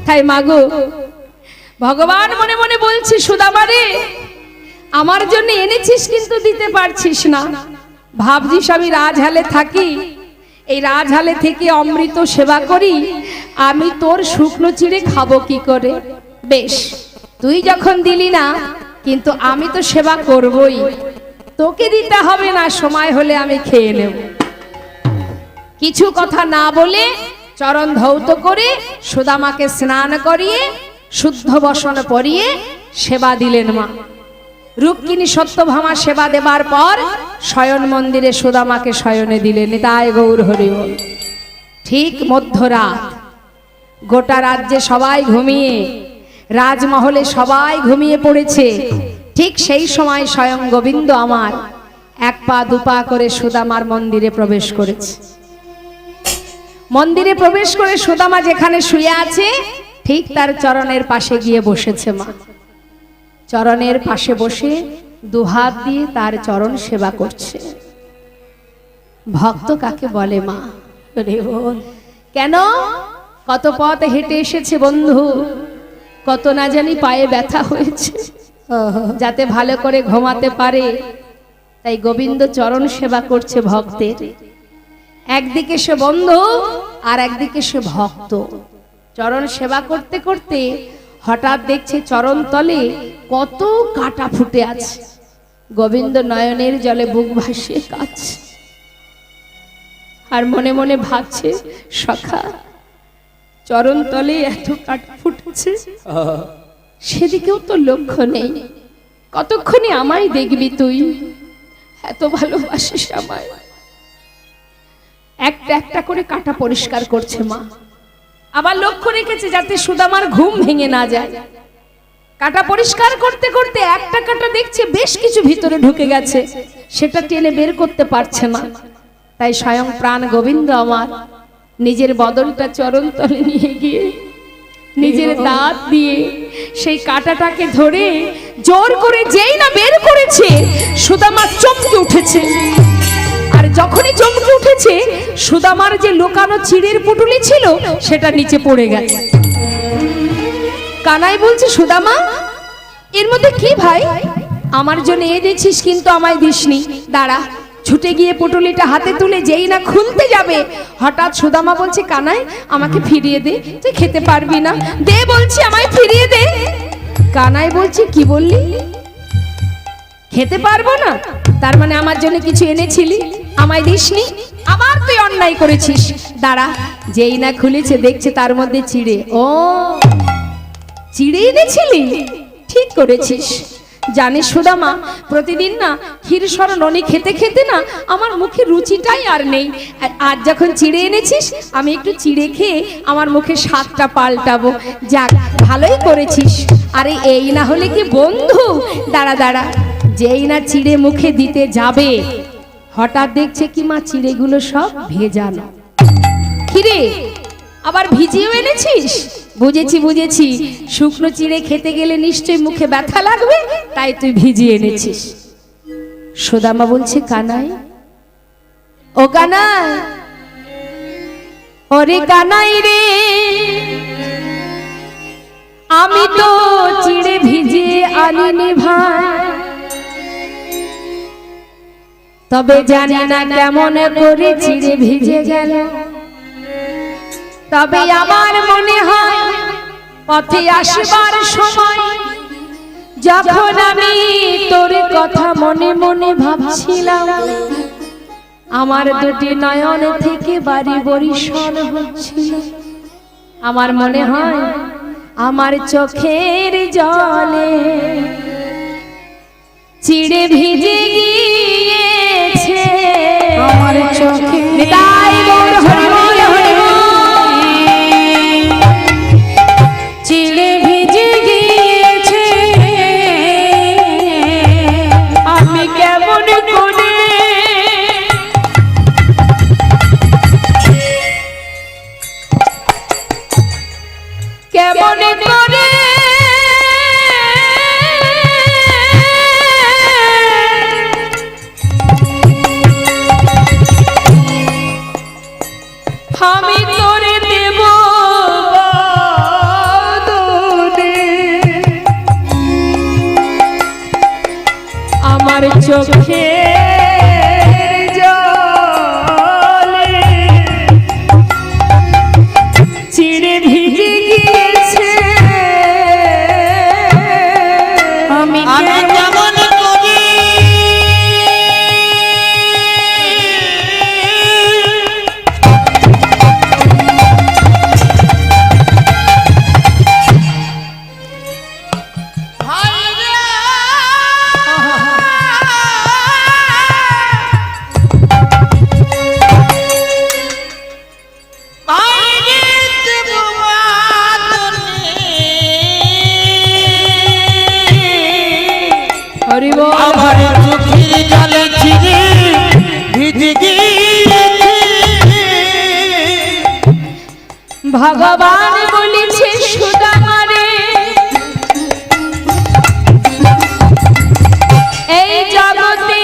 তাই মাগো, ভগবান মনে মনে বলছি, সুদামা রে, আমার জন্য এনেছিস কিন্তু দিতে পারছিস না। ভাবছিস আমি রাজহালে থাকি, এই রাজহালে থেকে অমৃত সেবা করি, আমি তোর শুকনো চিড়ে খাবো কি করে? বেশ, তুই যখন দিলি না, কিন্তু আমি তো সেবা করবই, তোকে দিতে হবে না, সময় হলে আমি খেয়ে নেব। কিছু কথা না বলে চরণ ধৌত করে সুদামাকে স্নান করিয়ে শুদ্ধ বসন পরিয়ে সেবা দিলেন মা। রুক্মিণী সত্যভামা সেবা দেবার পর শয়ন মন্দিরে সুদামাকে শয়নে দিলেন। নিতাই গৌর হরি বল। ঠিক মধ্যরাত, গোটা রাজ্যে সবাই ঘুমিয়ে, রাজমহলে সবাই ঘুমিয়ে পড়েছে। ঠিক সেই সময় স্বয়ং গোবিন্দ আমার এক পা দুপা করে সুদামার মন্দিরে প্রবেশ করেছে। মন্দিরে প্রবেশ করে সুদামা যেখানে শুয়ে আছে, ঠিক তার চরণের পাশে গিয়ে বসেছে মা। চরণের পাশে বসে দুহাত দিয়ে তার চরণ সেবা করছে। ভক্ত কাকে বলে মা? কেন? কত পথ হেঁটে এসেছে বন্ধু, কত না জানি পায়ে ব্যথা হয়েছে, যাতে ভালো করে ঘুমাতে পারে। তাই গোবিন্দ চরণ সেবা করছে ভক্তের। একদিকে সে বন্ধু আর একদিকে সে ভক্ত। চরণ সেবা করতে করতে হঠাৎ দেখছে চরণ তলে কত কাঁটা ফুটে আছে। গোবিন্দ নয়নের জলে বুক ভাসিয়ে কাঁদছে আর মনে মনে ভাবছে, সখা, চরণ তলে এত কাঁটা ফুটেছে, সেদিকেও তো লক্ষ্য নেই। কতক্ষণে আমায় দেখবি তুই? এত ভালোবাসিস আমায়। একটা একটা করে কাঁটা পরিষ্কার করছে মা। আবার লক্ষ্য রেখেছে যাতে সুদামার ঘুম ভেঙে না যায়। কাঁটা পরিষ্কার করতে করতে একটা কাঁটা দেখছে বেশ কিছু ভিতরে ঢুকে গেছে, সেটা টেনে বের করতে পারছে না। তাই স্বয়ং প্রাণ গোবিন্দ আমার নিজের বদনটা চরণ তলে নিয়ে গিয়ে নিজের দাঁত দিয়ে সেই কাঁটাটাকে ধরে জোর করে যেই না বের করেছে, সুদামা চমকে উঠেছে। আর যখনই চমকে উঠেছে, সুদামার যে লুকানো চিড়ের পুটুলি ছিল সেটা নিচে পড়ে গেছে। কানাই বলছে, সুদামা, এর মধ্যে কি ভাই? আমার জন্য এনেছিস কিন্তু আমায় দিসনি। দাঁড়া। ছুটে গিয়ে পুটুলিটা হাতে তুলে যেই না খুলতে যাবে, হঠাৎ সুদামা বলছে, কানাই, আমাকে ফিরিয়ে দে, তুই খেতে পারবি না, দে বলছি, আমায় ফিরিয়ে দে। কানাই বলছে, কি বললি? খেতে পারবো না? তার মানে আমার জন্য কিছু এনেছিলি, আমায় দিসনি, আবার তুই অন্যায় করেছিস। দাঁড়া। যেই না খুলেছে দেখছে তার মধ্যে চিড়ে। ও, চিড়ে এনেছিলি? ঠিক করেছিস। জানিস সুদামা, প্রতিদিন না ক্ষীরসর ননি খেতে খেতে না আমার মুখে রুচিটাই আর নেই। আজ যখন চিড়ে এনেছিস, আমি একটু চিড়ে খেয়ে আমার মুখে স্বাদটা পাল্টাবো। যাক, ভালোই করেছিস। আরে এই না হলে কি বন্ধু? দাঁড়া দাঁড়া। যেই না চিড়ে মুখে দিতে যাবে, হঠাৎ দেখছে কি মা, চিড়েগুলো সব ভেজানো। কিরে, আবার ভিজিয়েও এনেছিস? বুঝেছি বুঝেছি, শুকনো চিড়ে খেতে গেলে নিশ্চয়ই মুখে ব্যথা লাগবে, তাই তুই ভিজিয়ে এনেছিস। সুদামা বলছে, কানাই, ও কানাই, ওরে কানাই রে, আমি তো চিড়ে ভিজিয়ে আনিনি ভাই, তবে জানি না কেমন করে চিড়ে ভিজে গেল। তবে আমার মনে হয় পথে আসবার সময় যখন আমি তোর কথা মনে মনে ভাবছিলাম, আমার দুটি নয়ন থেকে বাড়ি বরিশাল হচ্ছিল। আমার মনে হয় আমার চোখের জলে চিড়ে ভিজে গিয়েছে আমার চোখে। তাই গৌর হরি বল, হরি বল। চিড়ে ভিজে গিয়েছে, আমি কেমন করে কেমন করে আমি তোরে দেব বাদনে, আমার চোখে জলে চিড়ে ভিজে গিয়েছে, আমি কেমন করি হরি বল। আমার চোখের জলে চিড়ে ভিজে গিয়েছে, ভগবান বলেছে সুদামারে, এই জগতে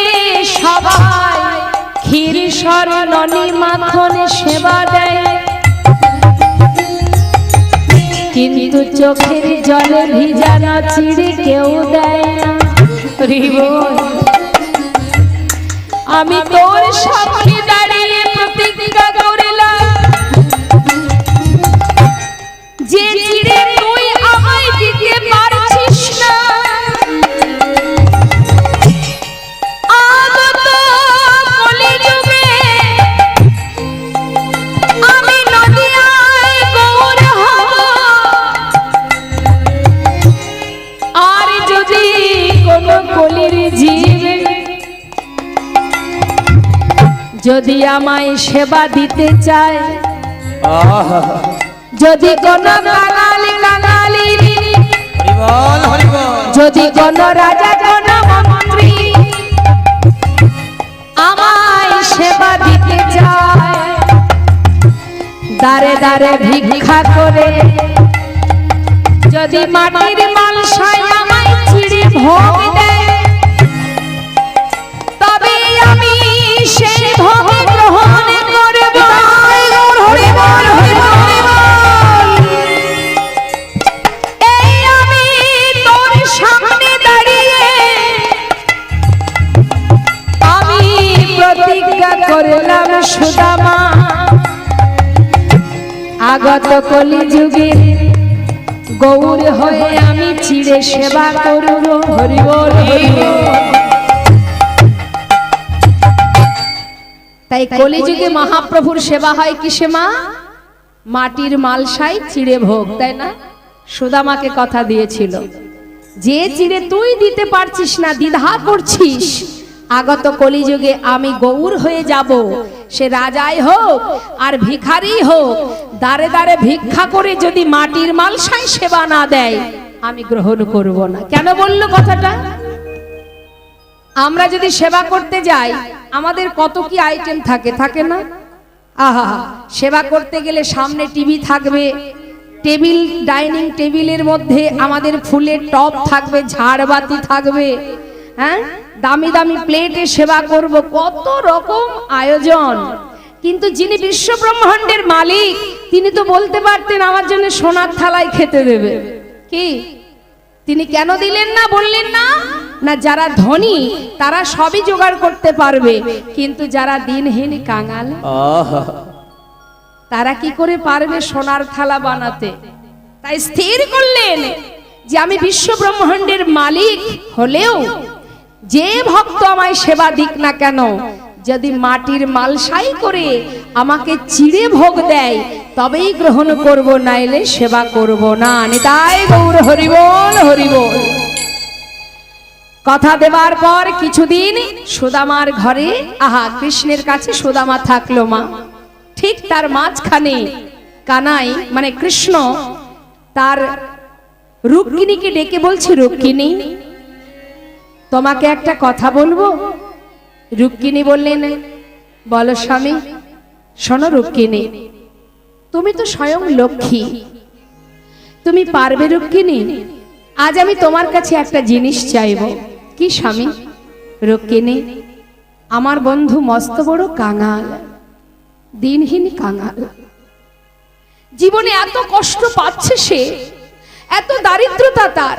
সবাই ক্ষীর স্বর্ণনি মাখন সেবা দেয়, কিন্তু চোখের জলে ভিজানো চিড়ে কেউ দেয় না। হরি বল। আমি তোর সামনে দাঁড়িয়ে প্রতিজ্ঞা করিলাম, যে চিড়ে তুই আমায় দিতে পারছিস না, আগত কলিযুগে আমি নদিয়ায় গৌর হব, আর যদি কোন কলির জীব যদি আমায় সেবা দিতে চায়, যদি কোন কাঙালি যদি কোন রাজা কোন মন্ত্রী আমায় সেবা দিতে চায়, দাঁড়ে দাঁড়ে ভিক্ষা করে যদি মাটির মালসায় আমায় চিড়ে ভোগ দেয়, তবে আমি সেই ভোগ গ্রহণ করব। হরি বল, হরি বল, হরি বল। এই আমি তোর সামনে দাঁড়িয়ে আমি প্রতিজ্ঞা করলাম সুদামা, আগত কলিযুগে গৌর হয়ে আমি চিড়ে সেবা করব। হরি বল, হরি বল। তাই কলিযুগে মহাপ্রভুর সেবা হয় কিসে মা? মাটির মালসায় চিড়ে ভোগ, তাই না? সুদামাকে কথা দিয়েছিল, যে চিড়ে তুই দিতে পারছিস না, দ্বিধা করছিস, আগত কলিযুগে আমি গৌর হয়ে যাব, সে রাজাই হোক আর ভিখারি হোক, দাঁড়ে দাঁড়ে ভিক্ষা করে যদি মাটির মালসায় সেবা না দেয় আমি গ্রহণ করব না। কেন বললো কথাটা? আমরা যদি সেবা করতে যাই আমাদের কত কি আইটেম থাকে, থাকে না? আহা, সেবা করতে গেলে সামনে টিভি থাকবে, টেবিল, ডাইনিং টেবিলের মধ্যে আমাদের ফুলের টব থাকবে, ঝাড়বাতি থাকবে, হ্যাঁ, দামি দামি প্লেটে সেবা করব, কত রকম আয়োজন। কিন্তু যিনি বিশ্ব ব্রহ্মাণ্ডের মালিক, তিনি তো বলতে পারতেন আমার জন্য সোনার থালায় খেতে দেবে। কি তিনি কেন দিলেন না, বললেন না? না, যারা ধনী তারা সবই জোগাড় করতে পারবে, কিন্তু যারা দিনহীন কাঙাল তারা কি করে পারবে সোনার থালা বানাতে? তাই স্থির করলেন যে আমি বিশ্ব ব্রহ্মাণ্ডের মালিক হলেও যে ভক্ত আমায় সেবা দিক না কেন, যদি মাটির মালসাই করে আমাকে চিড়ে ভোগ দেয় তবেই গ্রহণ করব, নাইলে সেবা করব না। নিতাই গৌর হরিবোল হরিবোল। কথা দেবার পর কিছুদিন সুদামার ঘরে, আহা, কৃষ্ণের কাছে সুদামা থাকলো মা। ঠিক তার মাঝখানে কানাই মানে কৃষ্ণ তার রুক্মিণীকে ডেকে বলছে, রুক্মিণী তোমাকে একটা কথা বলবো। রুক্মিণী বললেন, বলো স্বামী। শোনো রুক্মিণী, তুমি তো স্বয়ং লক্ষ্মী, তুমি পারবে রুক্মিণী? আজ আমি তোমার কাছে একটা জিনিস চাইব। কি স্বামী? রুক্মিণী, আমার বন্ধু মস্ত বড় কাঙাল, দিনহীন কাঙাল, জীবনে এত কষ্ট পাচ্ছে সে, এত দারিদ্রতা তার,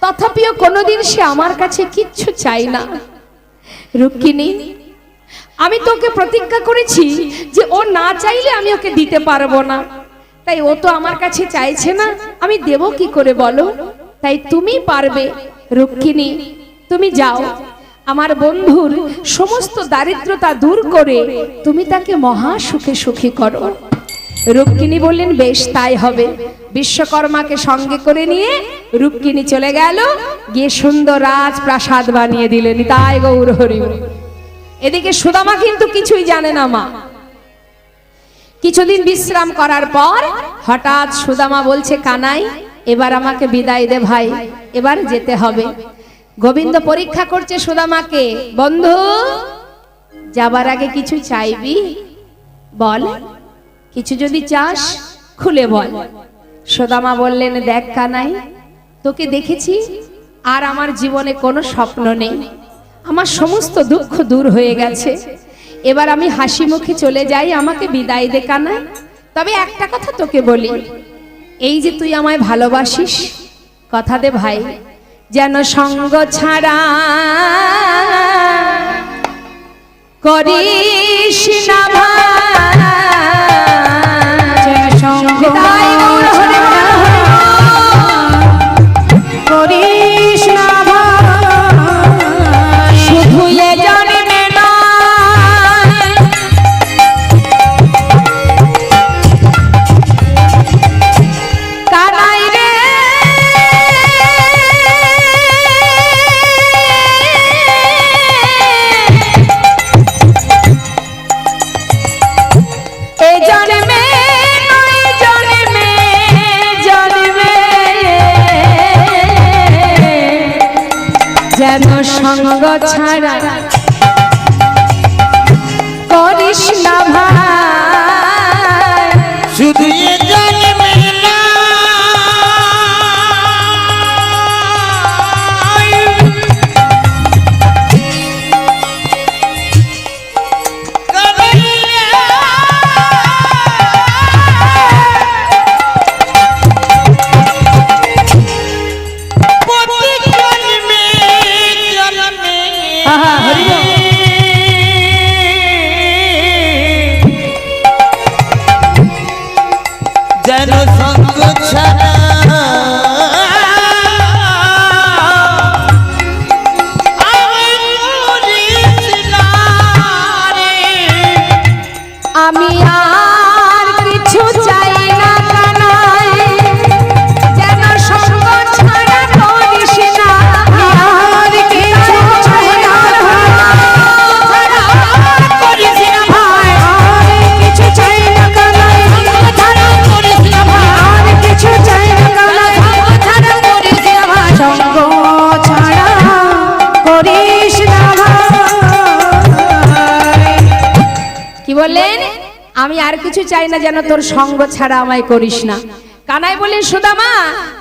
তথাপিও কোনোদিন সে আমার কাছে কিচ্ছু চাই না। রুক্মিণী, আমি তোকে প্রতিজ্ঞা করেছি যে ও না চাইলে আমি ওকে দিতে পারবো না, তাই ও তো আমার কাছে চাইছে না, আমি দেব কি করে বলো? তাই তুমি পারবে। রুক্মিণী, তুমি যাও, আমার বন্ধুর সমস্ত দারিদ্রতা দূর করে তুমি তাকে মহা সুখে সুখী করো। রুক্মিণী বললেন, বেশ তাই হবে। বিশ্বকর্মাকে সঙ্গে করে নিয়ে রুক্মিণী চলে গেল, গিয়ে সুন্দর রাজপ্রাসাদ বানিয়ে দিলেন। তাই গৌর হরি। এদিকে সুদামা কিন্তু কিছুই জানে না মা। কিছুদিন বিশ্রাম করার পর হঠাৎ সুদামা বলছে, কানাই এবার আমাকে বিদায় দে ভাই, এবার যেতে হবে। গোবিন্দ পরীক্ষা করছে সুদামাকে, বন্ধু যাবার আগে কিছু চাইবি? বল, কিছু যদি চাস খুলে বল। সুদামা বললেন, দেখ কানাই, তোকে দেখেছি আর আমার জীবনে কোনো স্বপ্ন নেই, আমার সমস্ত দুঃখ দূর হয়ে গেছে, এবার আমি হাসি মুখে চলে যাই, আমাকে বিদায় দে কানাই। তবে একটা কথা তোকে বলি, এই যে তুই আমায় ভালোবাসিস, কথা দে ভাই, যেন সঙ্গ ছাড়া করিস না ভাই, যেন সঙ্গ করিস না ভাই, শুধু এ জন্মে নয়, কানাই রে এ জন্মে নয়, জন্মে জন্মে যেন সঙ্গ ছাড়া করিস না ভাই, শুধু এ জন্মে যেন সঙ্গ ছাড়া আমি আর কিছু চাই না কানাই, যেন সঙ্গ ছাড়া করিস না, আর কিছু চাই না করিস না ভাই, আর কিছু চাই না কানাই, ছাড়া করিস না ভাই, আর কিছু চাই না কানাই, ছাড়া করিস না ভাই, সঙ্গ ছাড়া করিস না ভাই। কি বললেন? আমি আর কিছু চাই না, যেন তোর সঙ্গ ছাড়া আমায় করিস না। কানাই বলে সুদামা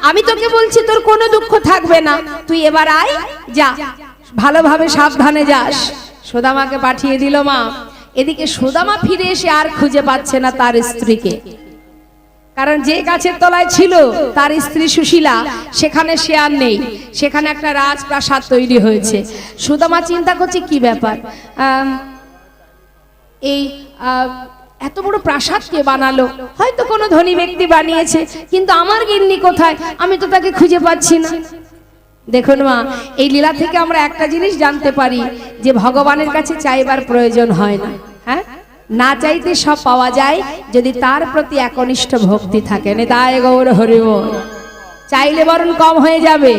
আমি তোকে বলছি তোর কোনো দুঃখ থাকবে না, তুই এবার আয়, যা ভালোভাবে সাবধানে যাস। সুদামাকে পাঠিয়ে দিল মা। এদিকে সুদামা ফিরে এসে আর খুঁজে পাচ্ছে না তার স্ত্রীকে, কারণ যে গাছের তলায় ছিল তার স্ত্রী সুশীলা সেখানে সে আর নেই, সেখানে একটা রাজপ্রাসাদ তৈরি হয়েছে। সুদামা চিন্তা করছে কি ব্যাপার, এই এত বড় প্রাসাদ কে বানালো, হয়তো কোনো ধনী ব্যক্তি বানিয়েছে, কিন্তু আমার গিন্নি কোথায়, আমি তো তাকে খুঁজে পাচ্ছি না। দেখুন মা, এই লীলা থেকে আমরা একটা জিনিস জানতে পারি যে ভগবানের কাছে চাইবার প্রয়োজন হয় না। হ্যাঁ, না চাইতে সব পাওয়া যায় যদি তার প্রতি একনিষ্ঠ ভক্তি থাকে। নিতাই গৌর হরি বল। চাইলে বরং কম হয়ে যাবে,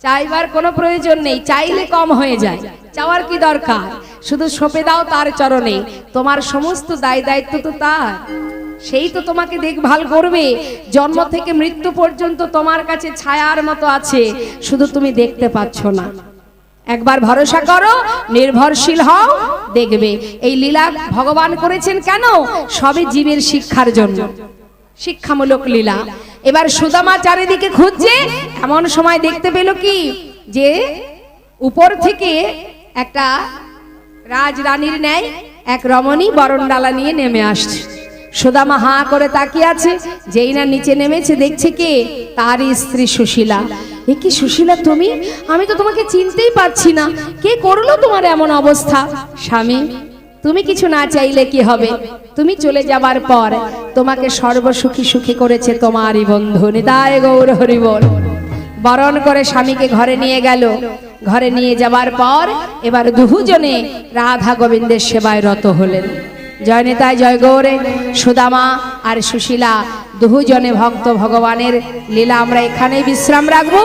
চাইবার কোনো প্রয়োজন নেই, চাইলে কম হয়ে যায়। চাওয়ার কি দরকার, শুধু সঁপে দাও তার চরণে, তোমার সমস্ত দায় দায়িত্ব তো তার, সেই তো তোমাকে দেখভাল করবে। জন্ম থেকে মৃত্যু পর্যন্ত তোমার কাছে ছায়ার মতো আছে, শুধু তুমি দেখতে পাচ্ছ না। একবার ভরসা করো, নির্ভরশীল হও, দেখবে। এই লীলা ভগবান করেছেন কেন? সবই জীবের শিক্ষার জন্য, শিক্ষামূলক লীলা। এবার সুদামা চারিদিকে খুঁজছে, এমন সময় দেখতে পেল কি যে উপর থেকে একটা রাজরানীর ন্যায় এক রমণী বরণডালা নিয়ে নেমে আসছে। সুদামা হাঁ করে তাকিয়ে আছে, যেই না নিচে নেমেছে দেখছে কে, তারই স্ত্রী সুশীলা। এ কি সুশীলা তুমি? আমি তো তোমাকে চিনতেই পারছি না, কে করলো তোমার এমন অবস্থা? স্বামী, তুমি কিছু না চাইলে কি হবে, তুমি চলে যাবার পর তোমাকে সর্বসুখী সুখী করেছে তোমারই বন্ধু। নিতাই গৌর হরি বল। বরণ করে স্বামীকে ঘরে নিয়ে গেল। ঘরে নিয়ে যাবার পর এবার দুজনে রাধা গোবিন্দের সেবায় রত হলেন। জয় নিতাই, জয় গৌরে। সুদামা আর সুশীলা দুজনে ভক্ত ভগবানের লীলা আমরা এখানেই বিশ্রাম রাখবো।